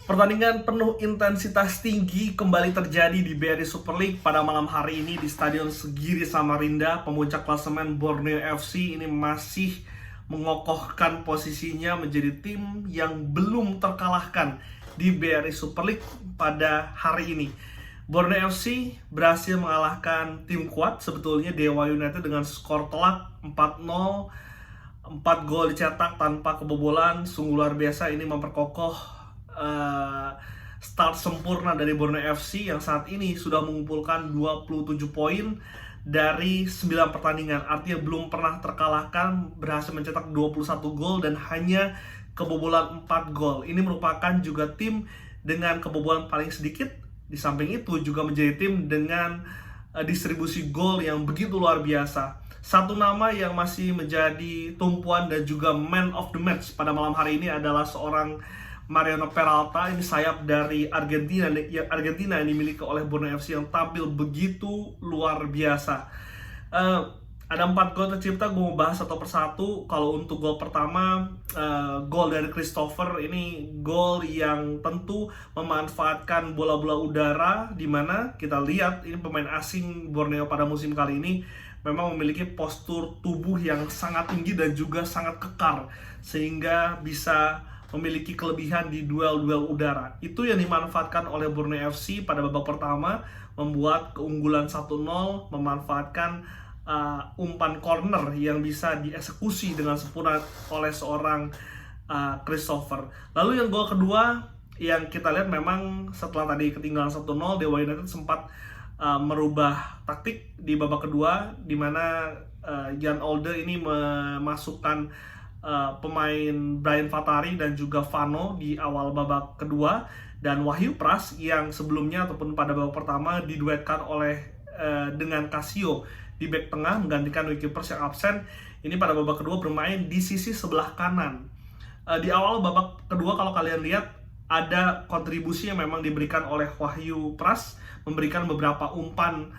Pertandingan penuh intensitas tinggi kembali terjadi di BRI Super League pada malam hari ini di Stadion Segiri Samarinda. Pemuncak klasemen Borneo FC ini masih mengokohkan posisinya menjadi tim yang belum terkalahkan di BRI Super League pada hari ini. Borneo FC berhasil mengalahkan tim kuat sebetulnya Dewa United dengan skor telak 4-0. 4 gol dicetak tanpa kebobolan, sungguh luar biasa. Ini memperkokoh start sempurna dari Borneo FC yang saat ini sudah mengumpulkan 27 poin dari 9 pertandingan. Artinya belum pernah terkalahkan, berhasil mencetak 21 gol dan hanya kebobolan 4 gol. Ini merupakan juga tim dengan kebobolan paling sedikit. Di samping itu juga menjadi tim dengan distribusi gol yang begitu luar biasa. Satu nama yang masih menjadi tumpuan dan juga man of the match pada malam hari ini adalah seorang Mariano Peralta. Ini sayap dari Argentina yang dimiliki oleh Borneo FC yang tampil begitu luar biasa. Ada 4 gol tercipta, gue mau bahas satu persatu. Kalau untuk gol pertama, gol dari Christopher, ini gol yang tentu memanfaatkan bola-bola udara, dimana kita lihat ini pemain asing Borneo pada musim kali ini memang memiliki postur tubuh yang sangat tinggi dan juga sangat kekar, sehingga bisa memiliki kelebihan di duel-duel udara. Itu yang dimanfaatkan oleh Borneo FC pada babak pertama, membuat keunggulan 1-0, memanfaatkan umpan corner yang bisa dieksekusi dengan sempurna oleh seorang Christopher. Lalu yang gol kedua yang kita lihat, memang setelah tadi ketinggalan 1-0, Dewa United sempat merubah taktik di babak kedua, di mana Jan Olde ini memasukkan pemain Brian Fatari dan juga Vano di awal babak kedua, dan Wahyu Pras yang sebelumnya ataupun pada babak pertama diduetkan dengan Casio di bek tengah menggantikan Wiki Pers yang absen. Ini pada babak kedua bermain di sisi sebelah kanan. Di awal babak kedua kalau kalian lihat ada kontribusi yang memang diberikan oleh Wahyu Pras, memberikan beberapa umpan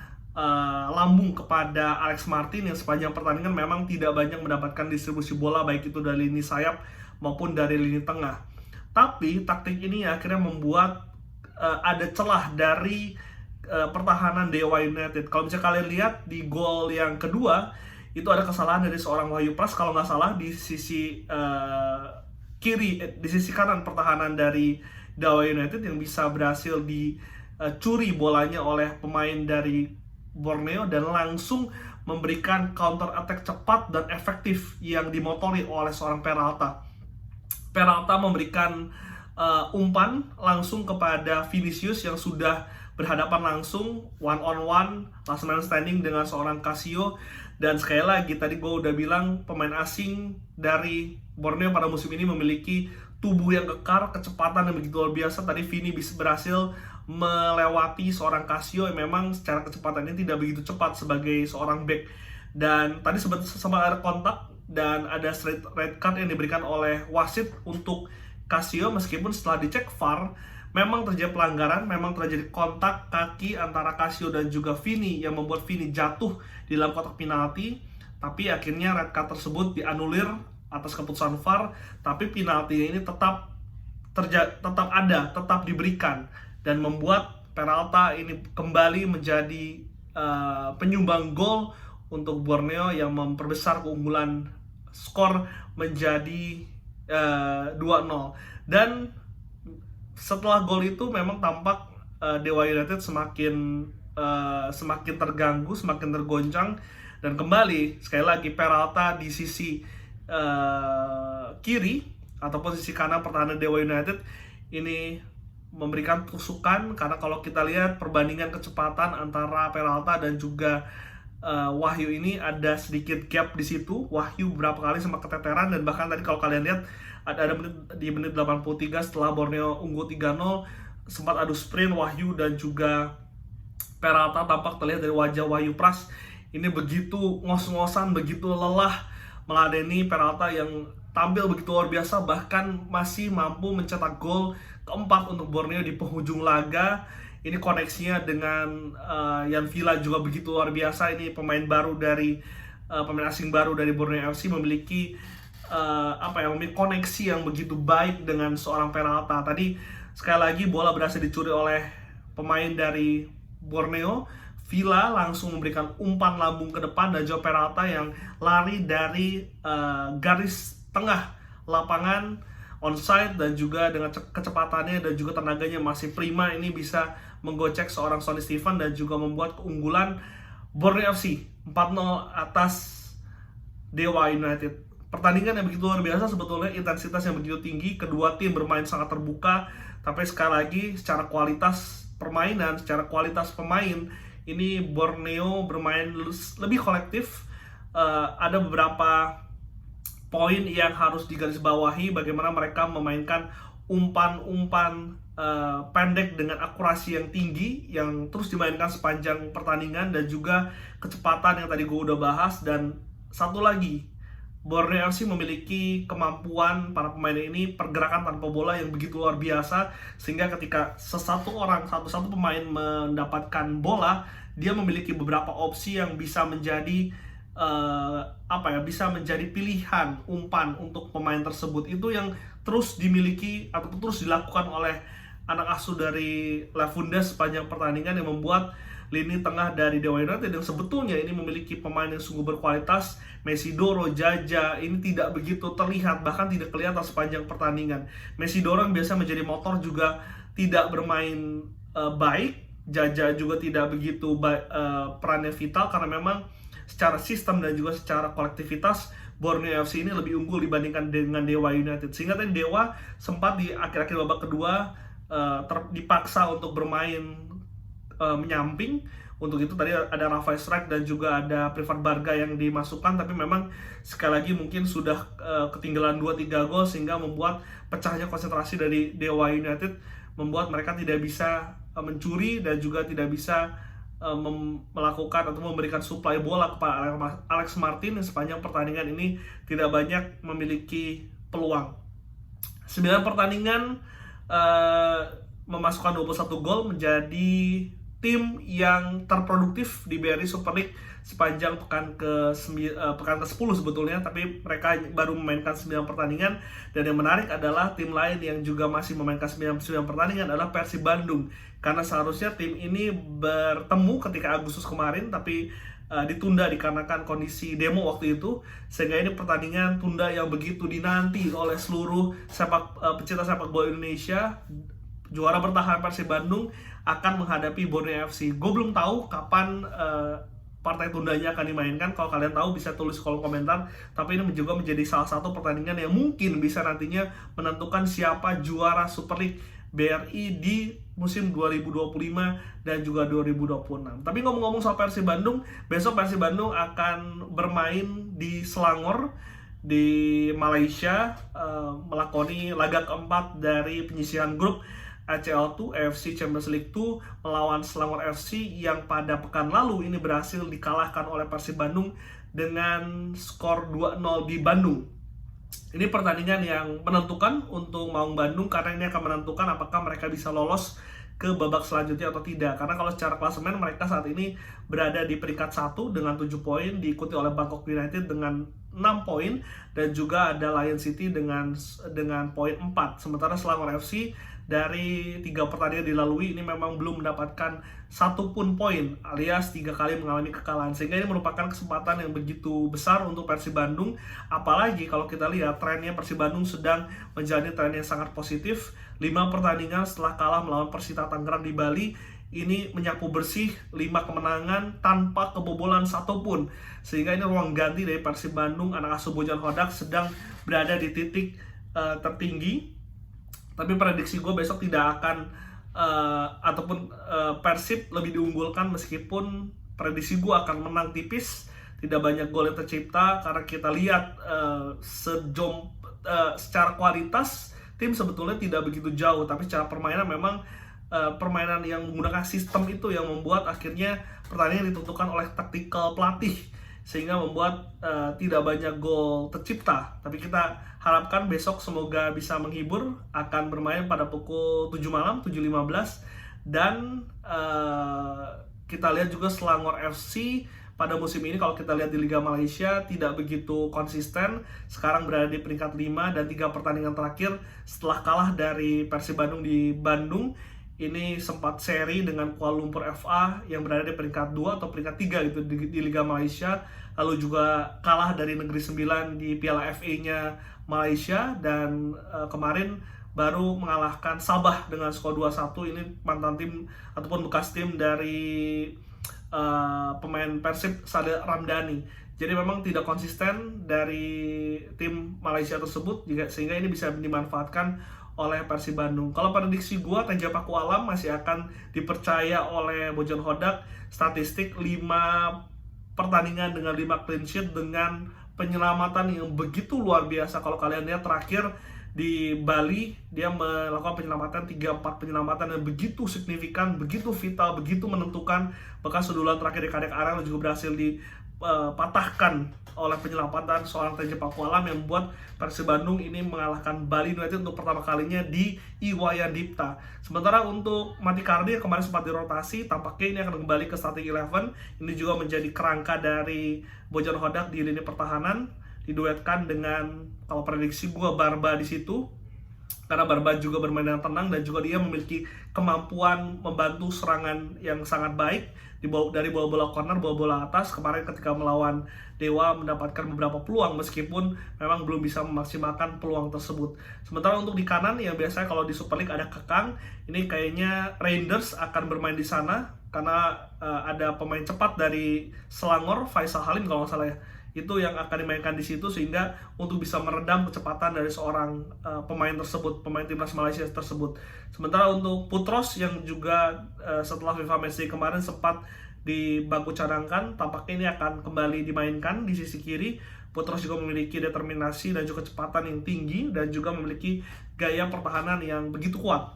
lambung kepada Alex Martin yang sepanjang pertandingan memang tidak banyak mendapatkan distribusi bola, baik itu dari lini sayap maupun dari lini tengah. Tapi taktik ini akhirnya membuat ada celah dari pertahanan Dewa United. Kalau misalnya kalian lihat di gol yang kedua, itu ada kesalahan dari seorang Wahyu Pras kalau nggak salah di sisi di sisi kanan pertahanan dari Dewa United, yang bisa berhasil dicuri bolanya oleh pemain dari Borneo dan langsung memberikan counter attack cepat dan efektif yang dimotori oleh seorang Peralta. Peralta memberikan umpan langsung kepada Vinicius yang sudah berhadapan langsung one on one, last man standing dengan seorang Casio. Dan sekali lagi tadi gue udah bilang, pemain asing dari Borneo pada musim ini memiliki tubuh yang kekar, kecepatan yang begitu luar biasa. Tadi Vini bisa berhasil melewati seorang Casio yang memang secara kecepatannya tidak begitu cepat sebagai seorang back. Dan tadi sempat ada kontak dan ada straight red card yang diberikan oleh wasit untuk Casio, meskipun setelah dicek VAR memang terjadi pelanggaran, memang terjadi kontak kaki antara Casio dan juga Vini yang membuat Vini jatuh di dalam kotak penalti. Tapi akhirnya red card tersebut dianulir atas keputusan VAR, tapi penaltinya ini tetap diberikan dan membuat Peralta ini kembali menjadi penyumbang gol untuk Borneo yang memperbesar keunggulan skor menjadi 2-0. Dan setelah gol itu memang tampak Dewa United semakin terganggu, semakin tergoncang, dan kembali sekali lagi Peralta di sisi kiri ataupun sisi kanan pertahanan Dewa United ini memberikan tusukan, karena kalau kita lihat perbandingan kecepatan antara Peralta dan juga Wahyu ini ada sedikit gap di situ. Wahyu beberapa kali sempat keteteran, dan bahkan tadi kalau kalian lihat ada di menit 83 setelah Borneo unggul 3-0, sempat adu sprint Wahyu dan juga Peralta. Tampak terlihat dari wajah Wahyu Pras ini begitu ngos-ngosan, begitu lelah meladeni Peralta yang tampil begitu luar biasa, bahkan masih mampu mencetak gol keempat untuk Borneo di penghujung laga. Ini koneksinya dengan Jan Villa juga begitu luar biasa. Ini pemain asing baru dari Borneo FC memiliki memiliki koneksi yang begitu baik dengan seorang Peralta. Tadi sekali lagi bola berhasil dicuri oleh pemain dari Borneo. Villa langsung memberikan umpan lambung ke depan dan Joao Peralta yang lari dari garis tengah lapangan onside, dan juga dengan kecepatannya dan juga tenaganya masih prima, ini bisa menggocek seorang Sonny Steven dan juga membuat keunggulan Borneo FC 4-0 atas Dewa United. Pertandingan yang begitu luar biasa sebetulnya, intensitas yang begitu tinggi, kedua tim bermain sangat terbuka, tapi sekali lagi secara kualitas permainan, secara kualitas pemain, ini Borneo bermain lebih kolektif. Ada beberapa poin yang harus digarisbawahi, bagaimana mereka memainkan umpan-umpan pendek dengan akurasi yang tinggi yang terus dimainkan sepanjang pertandingan, dan juga kecepatan yang tadi gue udah bahas. Dan satu lagi, Borneo FC memiliki kemampuan para pemain ini pergerakan tanpa bola yang begitu luar biasa, sehingga ketika satu pemain mendapatkan bola, dia memiliki beberapa opsi yang bisa menjadi bisa menjadi pilihan umpan untuk pemain tersebut. Itu yang terus dimiliki atau terus dilakukan oleh anak asuh dari Lavunda sepanjang pertandingan, yang membuat lini tengah dari Dewa United yang sebetulnya ini memiliki pemain yang sungguh berkualitas, Mesidoro, Jaja, ini tidak begitu terlihat, bahkan tidak kelihatan sepanjang pertandingan. Mesidoro yang biasa menjadi motor juga tidak bermain baik, Jaja juga tidak begitu perannya vital, karena memang secara sistem dan juga secara kolektivitas Borneo FC ini lebih unggul dibandingkan dengan Dewa United. Sehingga tadi Dewa sempat di akhir-akhir babak kedua dipaksa untuk bermain menyamping. Untuk itu tadi ada Rafael Strike dan juga ada Privat Barga yang dimasukkan, tapi memang sekali lagi mungkin sudah ketinggalan 2-3 gol, sehingga membuat pecahnya konsentrasi dari Dewa United, membuat mereka tidak bisa mencuri dan juga tidak bisa melakukan atau memberikan suplai bola kepada Alex Martin yang sepanjang pertandingan ini tidak banyak memiliki peluang. 9 pertandingan memasukkan 21 gol, menjadi tim yang terproduktif di BRI Super League sepanjang pekan ke-10 sebetulnya, tapi mereka baru memainkan 9 pertandingan. Dan yang menarik adalah tim lain yang juga masih memainkan 9 pertandingan adalah Persib Bandung, karena seharusnya tim ini bertemu ketika Agustus kemarin, tapi ditunda dikarenakan kondisi demo waktu itu, sehingga ini pertandingan tunda yang begitu dinanti oleh seluruh pecinta sepak bola Indonesia. Juara bertahan Persib Bandung akan menghadapi Borneo FC. Gue belum tahu kapan partai tundanya akan dimainkan. Kalau kalian tahu bisa tulis kolom komentar. Tapi ini juga menjadi salah satu pertandingan yang mungkin bisa nantinya menentukan siapa juara Super League BRI di musim 2025 dan juga 2026. Tapi ngomong-ngomong soal Persib Bandung, besok Persib Bandung akan bermain di Selangor di Malaysia, melakoni laga keempat dari penyisihan grup ACL2 AFC Champions League 2 melawan Selangor FC yang pada pekan lalu ini berhasil dikalahkan oleh Persib Bandung dengan skor 2-0 di Bandung. Ini pertandingan yang menentukan untuk Maung Bandung, karena ini akan menentukan apakah mereka bisa lolos ke babak selanjutnya atau tidak. Karena kalau secara klasemen mereka saat ini berada di peringkat 1 dengan 7 poin, diikuti oleh Bangkok United dengan 6 poin, dan juga ada Lion City dengan poin 4. Sementara Selangor FC dari 3 pertandingan dilalui ini memang belum mendapatkan satupun poin, alias 3 kali mengalami kekalahan, sehingga ini merupakan kesempatan yang begitu besar untuk Persib Bandung. Apalagi kalau kita lihat trennya, Persib Bandung sedang menjalani tren yang sangat positif. 5 pertandingan setelah kalah melawan Persita Tangerang di Bali, ini menyapu bersih 5 kemenangan tanpa kebobolan satupun, sehingga ini ruang ganti dari Persib Bandung, anak asuh Bojan Hodak, sedang berada di titik tertinggi. Tapi prediksi gue besok tidak akan Persib lebih diunggulkan, meskipun prediksi gue akan menang tipis, tidak banyak gol yang tercipta, karena kita lihat secara kualitas tim sebetulnya tidak begitu jauh, tapi secara permainan memang permainan yang menggunakan sistem itu yang membuat akhirnya pertandingan ditentukan oleh taktikal pelatih, sehingga membuat tidak banyak gol tercipta. Tapi kita harapkan besok semoga bisa menghibur, akan bermain pada pukul 7 malam, 7.15. Dan kita lihat juga Selangor FC pada musim ini kalau kita lihat di Liga Malaysia tidak begitu konsisten. Sekarang berada di peringkat 5 dan 3 pertandingan terakhir setelah kalah dari Persib Bandung di Bandung. Ini sempat seri dengan Kuala Lumpur FA yang berada di peringkat 2 atau peringkat 3 gitu di Liga Malaysia. Lalu juga kalah dari Negeri Sembilan di Piala FA-nya Malaysia, dan kemarin baru mengalahkan Sabah dengan skor 2-1. Ini mantan tim ataupun bekas tim dari pemain Persib, Sade Ramdhani. Jadi memang tidak konsisten dari tim Malaysia tersebut, sehingga ini bisa dimanfaatkan oleh Persib Bandung. Kalau prediksi gue, Raja Paku Alam masih akan dipercaya oleh Bojong Hodak. Statistik 5 pertandingan dengan 5 clean sheet dengan penyelamatan yang begitu luar biasa. Kalau kalian lihat terakhir di Bali, dia melakukan penyelamatan 3-4 penyelamatan yang begitu signifikan, begitu vital, begitu menentukan. Bahkan sundulan terakhir di Kadek Arel juga berhasil dipatahkan oleh penyelamatan seorang Teja Paku Alam yang membuat Persib Bandung ini mengalahkan Bali United untuk pertama kalinya di Iwayan Dipta. Sementara untuk Mati Kardi yang kemarin sempat dirotasi, tampaknya ini akan kembali ke starting 11. Ini juga menjadi kerangka dari Bojong Hodak di lini pertahanan. Diduetkan dengan, kalau prediksi gue, Barba di situ, karena Barba juga bermain dengan tenang dan juga dia memiliki kemampuan membantu serangan yang sangat baik dari bawah bola corner, bawah bola atas. Kemarin ketika melawan Dewa mendapatkan beberapa peluang meskipun memang belum bisa memaksimalkan peluang tersebut. Sementara untuk di kanan yang biasanya kalau di Super League ada Kekang, ini kayaknya Rangers akan bermain di sana karena ada pemain cepat dari Selangor, Faisal Halim kalau nggak salah ya. Itu yang akan dimainkan di situ, sehingga untuk bisa meredam kecepatan dari seorang pemain tersebut, pemain timnas Malaysia tersebut. Sementara untuk Putros yang juga setelah FIFA Matchday kemarin sempat di bangku cadangkan, tampaknya ini akan kembali dimainkan di sisi kiri. Putros juga memiliki determinasi dan juga kecepatan yang tinggi dan juga memiliki gaya pertahanan yang begitu kuat.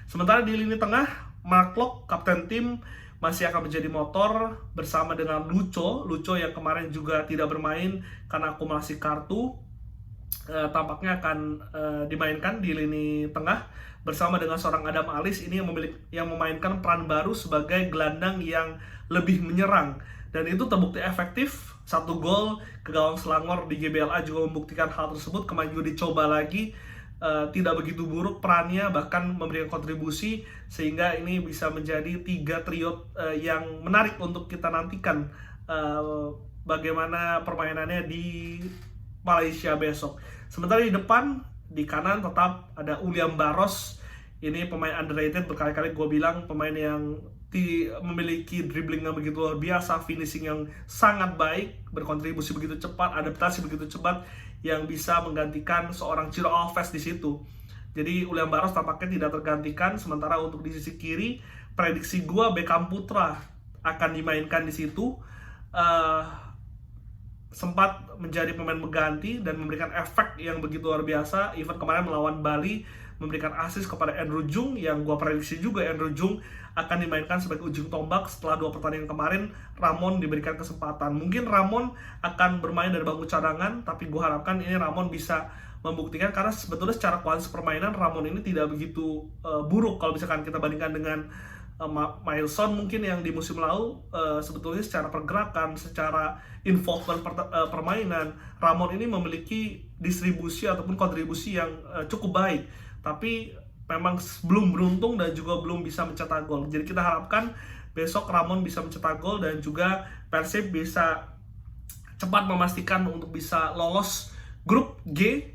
Sementara di lini tengah, Mark Locke, kapten tim, masih akan menjadi motor bersama dengan Lucho yang kemarin juga tidak bermain karena akumulasi kartu. Tampaknya akan dimainkan di lini tengah bersama dengan seorang Adam Alis ini yang memainkan peran baru sebagai gelandang yang lebih menyerang, dan itu terbukti efektif. 1 gol ke gawang Selangor di GBLA juga membuktikan hal tersebut. Kemarin juga dicoba lagi, tidak begitu buruk perannya, bahkan memberikan kontribusi, sehingga ini bisa menjadi 3 trio yang menarik untuk kita nantikan bagaimana permainannya di Malaysia besok. Sementara di depan, di kanan tetap ada William Barros. Ini pemain underrated, berkali-kali gue bilang, pemain yang memiliki dribbling yang begitu luar biasa, finishing yang sangat baik, berkontribusi begitu cepat, adaptasi begitu cepat, yang bisa menggantikan seorang Ciro Alves di situ. Jadi William Barros tampaknya tidak tergantikan. Sementara untuk di sisi kiri, prediksi gua Beckham Putra akan dimainkan di situ. Sempat menjadi pemain mengganti dan memberikan efek yang begitu luar biasa. Even kemarin melawan Bali memberikan assist kepada Andrew Jung, yang gua prediksi juga Andrew Jung akan dimainkan sebagai ujung tombak setelah 2 pertandingan kemarin Ramon diberikan kesempatan. Mungkin Ramon akan bermain dari bangku cadangan, tapi gue harapkan ini Ramon bisa membuktikan, karena sebetulnya secara kualitas permainan Ramon ini tidak begitu buruk kalau misalkan kita bandingkan dengan Milson mungkin yang di musim lalu. Sebetulnya secara pergerakan, secara involvement permainan, Ramon ini memiliki distribusi ataupun kontribusi yang cukup baik, tapi memang belum beruntung dan juga belum bisa mencetak gol. Jadi kita harapkan besok Ramon bisa mencetak gol dan juga Persib bisa cepat memastikan untuk bisa lolos grup G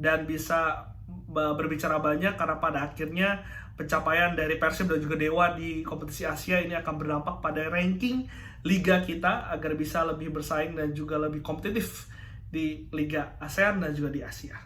dan bisa berbicara banyak, karena pada akhirnya pencapaian dari Persib dan juga Dewa di kompetisi Asia ini akan berdampak pada ranking liga kita agar bisa lebih bersaing dan juga lebih kompetitif di Liga ASEAN dan juga di Asia.